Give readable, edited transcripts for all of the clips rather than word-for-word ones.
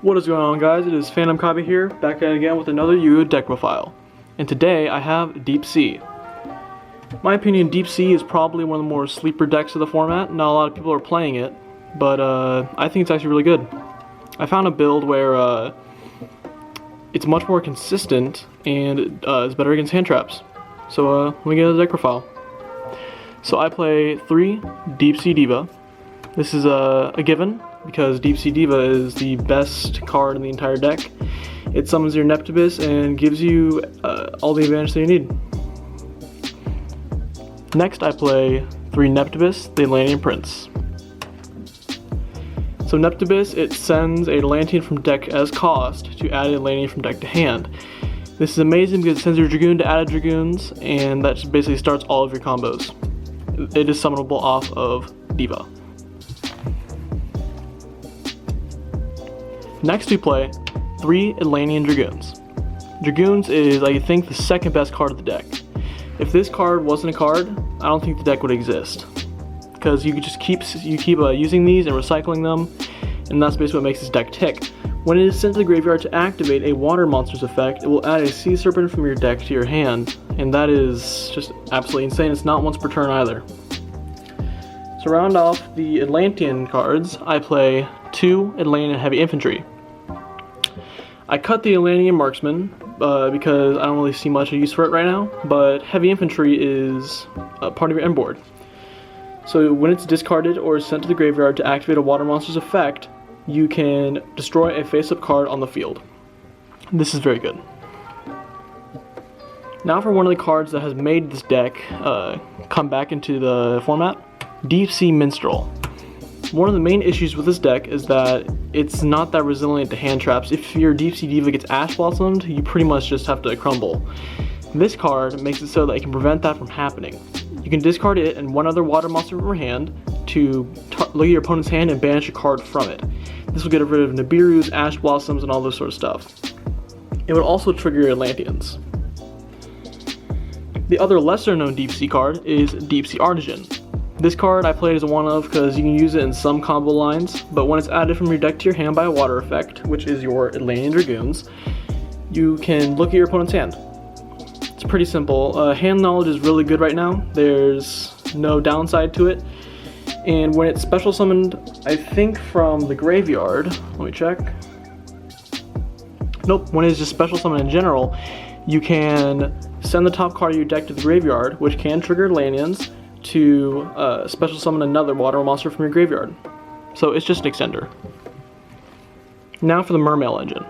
What is going on, guys? It is Phantom Copy here, back at it again with another Yu-Gi-Oh! Deck profile. And today I have Deep Sea. My opinion, Deep Sea is probably one of the more sleeper decks of the format. Not a lot of people are playing it, but I think it's actually really good. I found a build where it's much more consistent and is better against hand traps. So let me get into the deck profile. So I play 3 Deep Sea Diva. This is a given, because Deep Sea Diva is the best card in the entire deck. It summons your Neptibus and gives you all the advantage that you need. Next I play 3 Neptibus, the Atlantean Prince. So Neptibus, it sends a Atlantean from deck as cost to add an Atlantean from deck to hand. This is amazing because it sends your Dragoon to added Dragoons, and that just basically starts all of your combos. It is summonable off of Diva. Next we play 3 Atlantean Dragoons. Dragoons is, I think, the second best card of the deck. If this card wasn't a card, I don't think the deck would exist. Because you could just keep using these and recycling them, and that's basically what makes this deck tick. When it is sent to the graveyard to activate a Water Monsters effect, it will add a Sea Serpent from your deck to your hand, and that is just absolutely insane. It's not once per turn either. To round off the Atlantean cards, I play 2 Atlantean Heavy Infantry. I cut the Atlantean Marksman because I don't really see much use for it right now, but Heavy Infantry is a part of your end board. So when it's discarded or sent to the graveyard to activate a Water Monster's effect, you can destroy a face-up card on the field. This is very good. Now for one of the cards that has made this deck come back into the format, Deep Sea Minstrel. One of the main issues with this deck is that it's not that resilient to hand traps. If your Deep Sea Diva gets Ash Blossomed, you pretty much just have to crumble. This card makes it so that it can prevent that from happening. You can discard it and one other Water Monster from your hand to look at your opponent's hand and banish a card from it. This will get rid of Nibiru's, Ash Blossoms, and all this sort of stuff. It would also trigger your Atlanteans. The other lesser known Deep Sea card is Deep Sea Artisan. This card I played as a one-of because you can use it in some combo lines, but when it's added from your deck to your hand by a water effect, which is your Atlantean Dragoons, you can look at your opponent's hand. It's pretty simple. Hand knowledge is really good right now. There's no downside to it. And when it's special summoned, I think from the graveyard, let me check. Nope, when it's just special summoned in general, you can send the top card of your deck to the graveyard, which can trigger Atlanteans, to special summon another Water Monster from your graveyard. So it's just an extender. Now for the Mermail engine.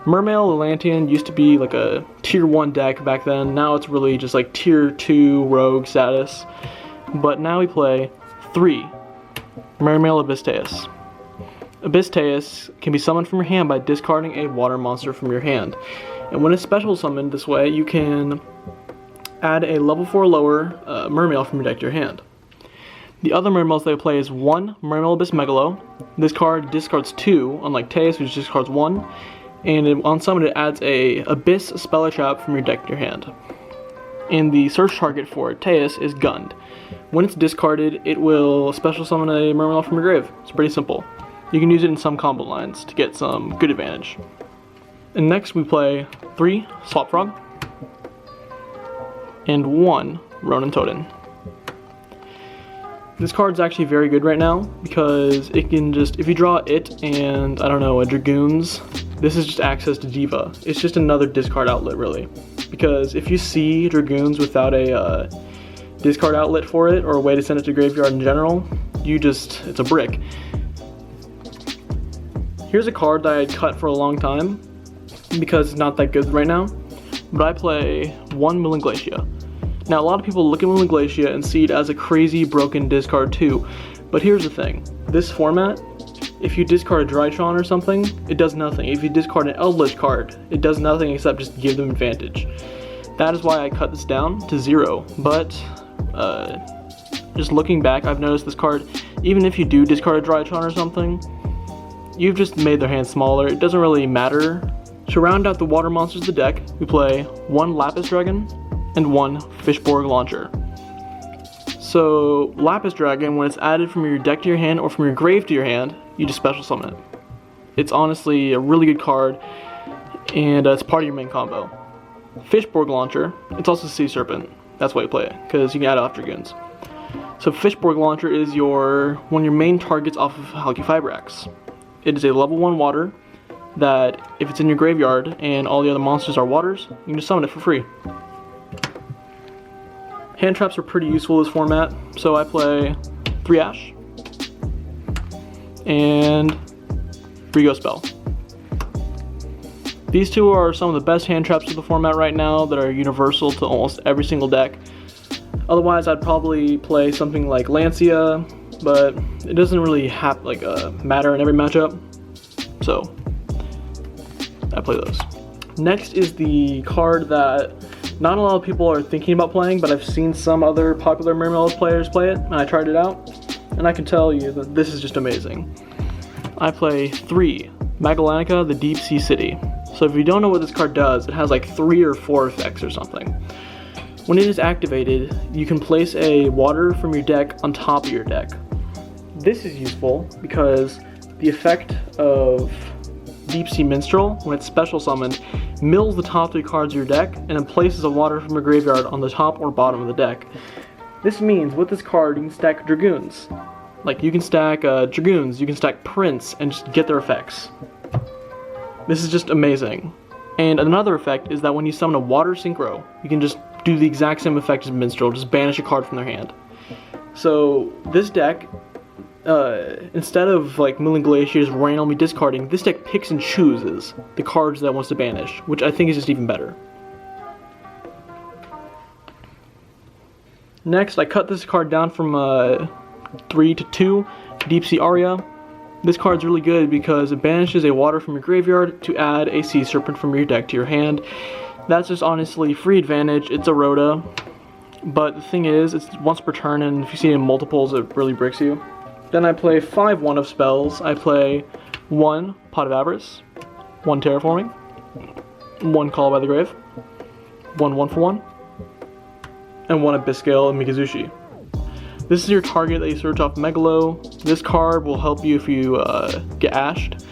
Mermail Atlantean used to be like a tier 1 deck back then. Now it's really just like tier 2 rogue status. But now we play 3 Mermail Abyssteus. Abyssteus can be summoned from your hand by discarding a Water Monster from your hand. And when it's special summoned this way, you can add a level 4 lower Mermail from your deck to your hand. The other Mermails they play is 1 Mermail Abyss Megalo. This card discards 2, unlike Teus, which discards 1. And on summon it adds a Abyss Speller Trap from your deck to your hand. And the search target for Teus is Gund. When it's discarded, it will special summon a Mermail from your grave. It's pretty simple. You can use it in some combo lines to get some good advantage. And next we play 3 Swap Frog and 1 Ronin Totem. This card's actually very good right now because it can just, if you draw it and, I don't know, a Dragoons, this is just access to Diva. It's just another discard outlet, really. Because if you see Dragoons without a discard outlet for it, or a way to send it to graveyard in general, it's a brick. Here's a card that I had cut for a long time because it's not that good right now, but I play 1 Millen Glacia. Now a lot of people look at Millen Glacia and see it as a crazy broken discard too, but here's the thing. This format, if you discard a Drytron or something, it does nothing. If you discard an Eldritch card, it does nothing except just give them advantage. That is why I cut this down to 0, but just looking back, I've noticed this card, even if you do discard a Drytron or something, you've just made their hand smaller. It doesn't really matter. To round out the Water Monsters of the deck, we play 1 Lapis Dragon and 1 Fishborg Launcher. So Lapis Dragon, when it's added from your deck to your hand or from your grave to your hand, you just special summon it. It's honestly a really good card, and it's part of your main combo. Fishborg Launcher, it's also Sea Serpent. That's why you play it, because you can add off Dragoons. So Fishborg Launcher is one of your main targets off of Halqifibrax. It is a level 1 water that, if it's in your graveyard and all the other monsters are waters, you can just summon it for free. Hand traps are pretty useful in this format, so I play 3 Ash and 3 Ghost Spell. These two are some of the best hand traps of the format right now that are universal to almost every single deck. Otherwise, I'd probably play something like Lancia, but it doesn't really matter in every matchup, so I play those. Next is the card that not a lot of people are thinking about playing, but I've seen some other popular Mermail players play it, and I tried it out, and I can tell you that this is just amazing. I play 3 Magallanica, the Deep Sea City. So if you don't know what this card does, it has like 3 or 4 effects or something. When it is activated, you can place a water from your deck on top of your deck. This is useful because the effect of Deep Sea Minstrel, when it's special summoned, mills the top 3 cards of your deck and then places a water from your graveyard on the top or bottom of the deck. This means with this card you can stack Dragoons. Like you can stack Dragoons, you can stack Prince and just get their effects. This is just amazing. And another effect is that when you summon a water synchro, you can just do the exact same effect as Minstrel, just banish a card from their hand. So this deck, instead of like milling Glaciers randomly discarding, this deck picks and chooses the cards that it wants to banish, which I think is just even better. Next, I cut this card down from 3 to 2, Deep Sea Aria. This card's really good because it banishes a water from your graveyard to add a Sea Serpent from your deck to your hand. That's just honestly free advantage. It's a Rhoda, but the thing is, it's once per turn, and if you see it in multiples, it really bricks you. Then I play 5 one-of spells. I play 1 Pot of Avarice, 1 Terraforming, 1 Call by the Grave, 1 1-for-1, and 1 Abyssgale and Mikazushi. This is your target that you search off Megalo. This card will help you if you get ashed.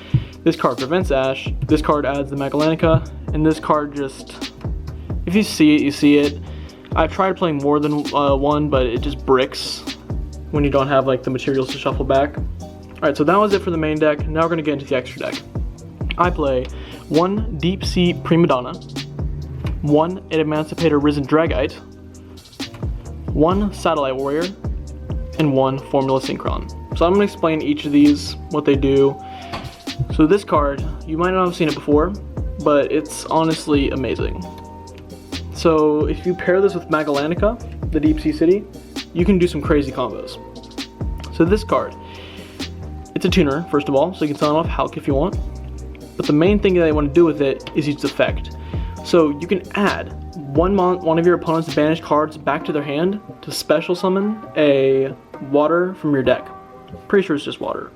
This card prevents ash. This card adds the Magallanica. And this card just, if you see it, you see it. I've tried playing more than 1, but it just bricks when you don't have like the materials to shuffle back. Alright, so that was it for the main deck. Now we're going to get into the extra deck. I play 1 Deep Sea Prima Donna, 1 Emancipator Risen Dragite, 1 Satellite Warrior, and 1 Formula Synchron. So I'm going to explain each of these, what they do. So this card, you might not have seen it before, but it's honestly amazing. So if you pair this with Magallanica, the Deep Sea City, you can do some crazy combos. So this card, it's a tuner, first of all, so you can summon off Hulk if you want. But the main thing that I want to do with it is its effect. So you can add one of your opponent's banished cards back to their hand to special summon a water from your deck. Pretty sure it's just water.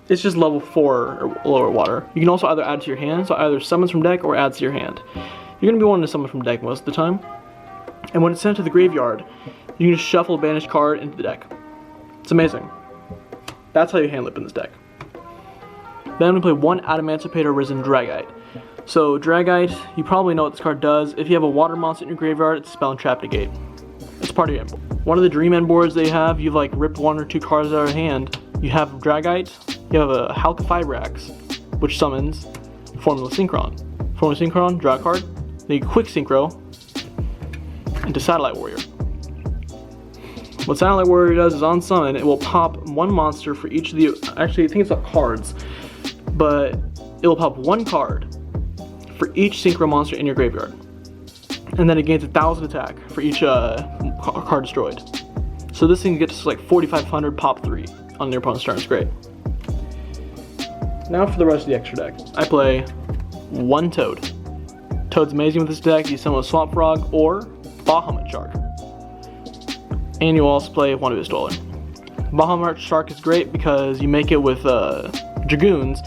It's just level 4 or lower water. You can also either add to your hand, so either summons from deck or adds to your hand. You're going to be wanting to summon from deck most of the time. And when it's sent to the graveyard, you can just shuffle a banished card into the deck. It's amazing. That's how you hand lip in this deck. Then we play 1 Emancipator Risen Dragite. So Dragite, you probably know what this card does. If you have a water monster in your graveyard, it's a spell and trap negate. It's part of your end board. One of the dream end boards they have, you've like ripped 1 or 2 cards out of hand. You have Dragite, you have a Halqifibrax, which summons Formula Synchron. Formula Synchron, draw a card, then you quick synchro into Satellite Warrior. What Satellite Warrior does is on summon, it will pop 1 monster for each of the, actually I think it's not cards, but it will pop 1 card for each synchro monster in your graveyard. And then it gains 1,000 attack for each card destroyed. So this thing gets like 4,500 pop 3 on your opponent's turn. It's great. Now for the rest of the extra deck. I play 1 Toad. Toad's amazing with this deck. You summon a Swamp Frog or Bahamut Shark. And you also play 1 Abyss Dweller. Bahamut Shark is great because you make it with Dragoons,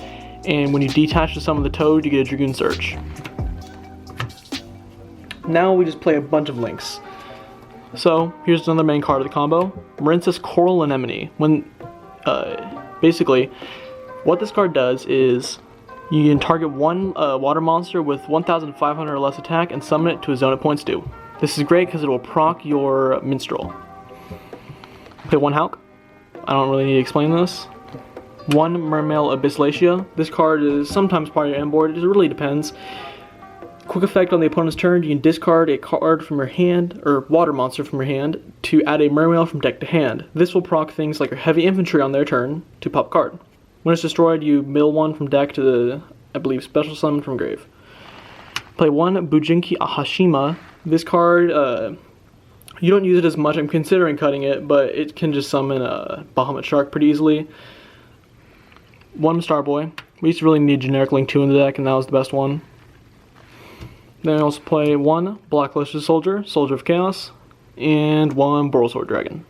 and when you detach to summon the Toad, you get a Dragoon Search. Now we just play a bunch of links. So here's another main card of the combo, Marincess Coral Anemone. When basically what this card does is You can target one water monster with 1,500 or less attack and summon it to a zone at points 2. This is great because it will proc your Minstrel. Play one Hulk. I don't really need to explain this. One Mermail Abysslatia. This card is sometimes part of your end board. It really depends. Quick effect on the opponent's turn, you can discard a card from your hand, or water monster from your hand, to add a Mermail from deck to hand. This will proc things like your heavy infantry on their turn to pop card. When it's destroyed, you mill one from deck to the, I believe, special summon from grave. Play one Bujinki Ahashima. This card, you don't use it as much. I'm considering cutting it, but it can just summon a Bahamut Shark pretty easily. One Starboy. We used to really need generic Link 2 in the deck, and that was the best one. Then I also play one Blacklisted Soldier, Soldier of Chaos, and one Borrelsword Dragon.